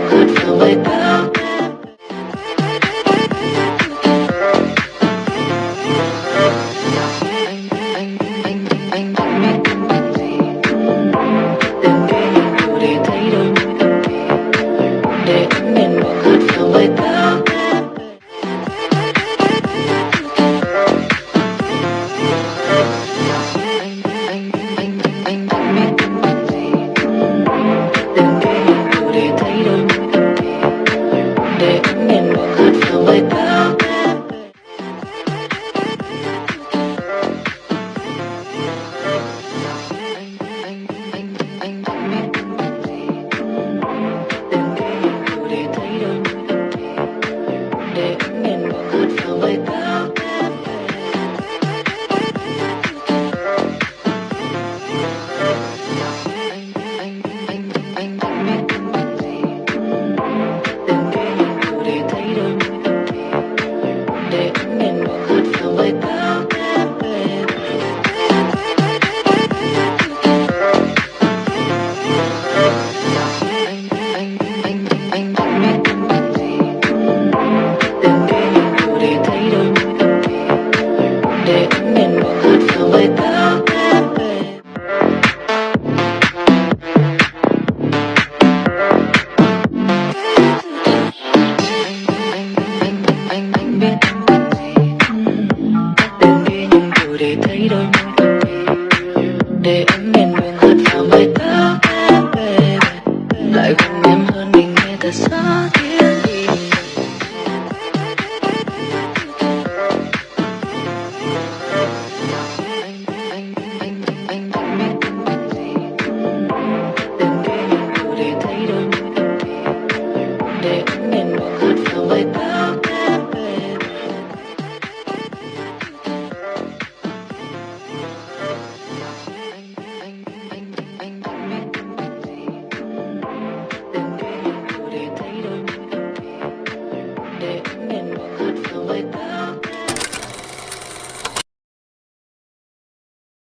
buồn ngọt vào với tao. Anh chẳng biết tên bạn gì, từng đi nhìn đủ để thấy đôi môi thật kỳ, để ánh đèn buồn ngọt vào với tao. Anh chẳng biết tên bạn gì, từng đi nhìn đủ để thấy đôi môi thật kỳ, để ánh đèn buồn ngọt vào với tao. Anh chẳng biết tên bạn gì, từng đi nhìn đủ để thấy đôi môi thật kỳ, để ánh đèn buồn ngọt vào với tao. Anh chẳng biết tên bạn gì, từng đi nhìn đủ để thấy đôi môi thật kỳ, để ánh đèn buồn ngọt vào với tao. Anh chẳng biết tên bạn gì, từng đi nhìn đủ để thấy đôi môi thật kỳ, để ánh đèn buồn ngọt vào với tao. Anh biết tên bạn gì, từng đi nhìn đủ để thấy đôi môi thật kỳ, để ánh đèn buồn ngọt vào với tao. Lại gần em hơn mình nghe thật xa.